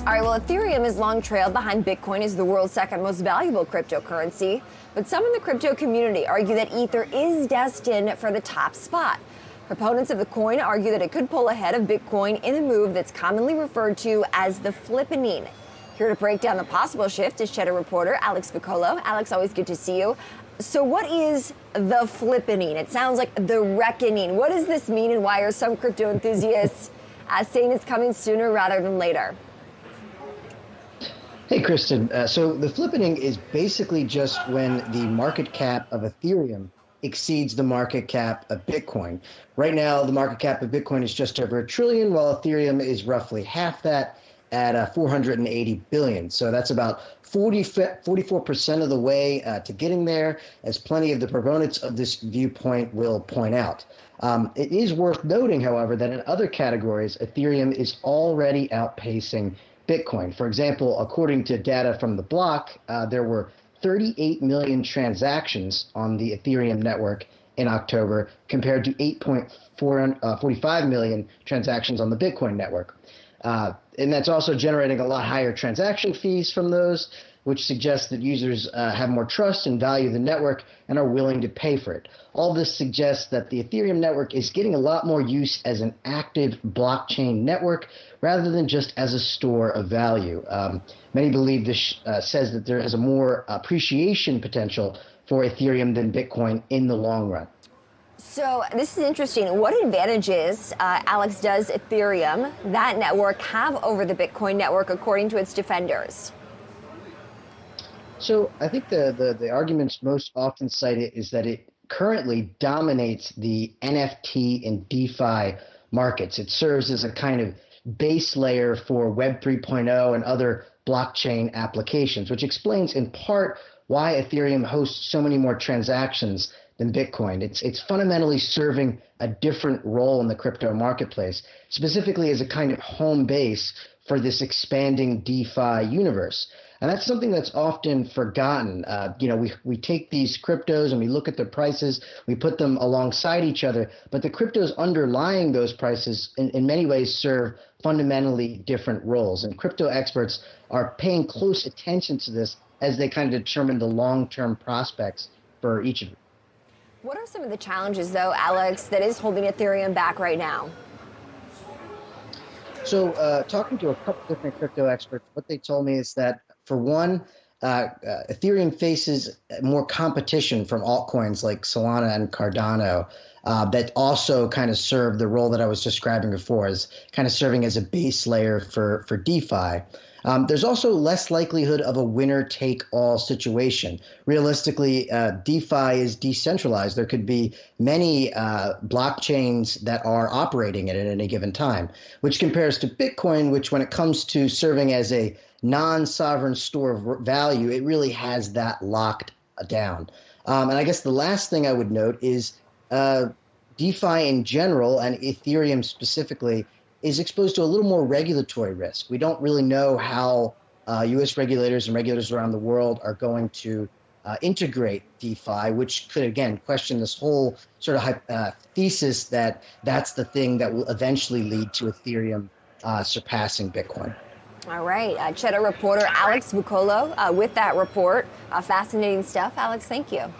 All right, well, Ethereum has long trailed behind Bitcoin as the world's second most valuable cryptocurrency. But some in the crypto community argue that Ether is destined for the top spot. Proponents of the coin argue that it could pull ahead of Bitcoin in a move that's commonly referred to as the flippening. Here to break down the possible shift is Cheddar reporter Alex Vuocolo. Alex, always good to see you. So what is the flippening? It sounds like the reckoning. What does this mean, and why are some crypto enthusiasts saying it's coming sooner rather than later? Hey, Kristen. So the flippening is basically just when the market cap of Ethereum exceeds the market cap of Bitcoin. Right now, the market cap of Bitcoin is just over $1 trillion, while Ethereum is roughly half that at 480 billion. So that's about 44% of the way to getting there, as plenty of the proponents of this viewpoint will point out. It is worth noting, however, that in other categories, Ethereum is already outpacing Bitcoin. For example, according to data from the block, there were 38 million transactions on the Ethereum network in October compared to 8.45 million transactions on the Bitcoin network. And that's also generating a lot higher transaction fees from those, which suggests that users have more trust and value the network and are willing to pay for it. All this suggests that the Ethereum network is getting a lot more use as an active blockchain network rather than just as a store of value. Many believe this says that there is a more appreciation potential for Ethereum than Bitcoin in the long run. So this is interesting. What advantages, Alex, does Ethereum, that network, have over the Bitcoin network, according to its defenders? So I think the arguments most often cited is that it currently dominates the NFT and DeFi markets. It serves as a kind of base layer for Web 3.0 and other blockchain applications, which explains in part why Ethereum hosts so many more transactions than Bitcoin. It's fundamentally serving a different role in the crypto marketplace, specifically as a kind of home base for this expanding DeFi universe. And that's something that's often forgotten. We take these cryptos and we look at the prices, we put them alongside each other, but the cryptos underlying those prices in many ways serve fundamentally different roles. And crypto experts are paying close attention to this as they kind of determine the long-term prospects for each of them. What are some of the challenges, though, Alex, that is holding Ethereum back right now? So talking to a couple different crypto experts, what they told me is that, for one, Ethereum faces more competition from altcoins like Solana and Cardano that also kind of serve the role that I was describing before, as kind of serving as a base layer for DeFi. There's also less likelihood of a winner-take-all situation. Realistically, DeFi is decentralized. There could be many blockchains that are operating it at any given time, which compares to Bitcoin, which when it comes to serving as a non-sovereign store of value, it really has that locked down. And I guess the last thing I would note is DeFi in general, and Ethereum specifically, is exposed to a little more regulatory risk. We don't really know how U.S. regulators and regulators around the world are going to integrate DeFi, which could, again, question this whole sort of thesis that that's the thing that will eventually lead to Ethereum surpassing Bitcoin. All right. Cheddar reporter Alex Vuocolo with that report. Fascinating stuff. Alex, thank you.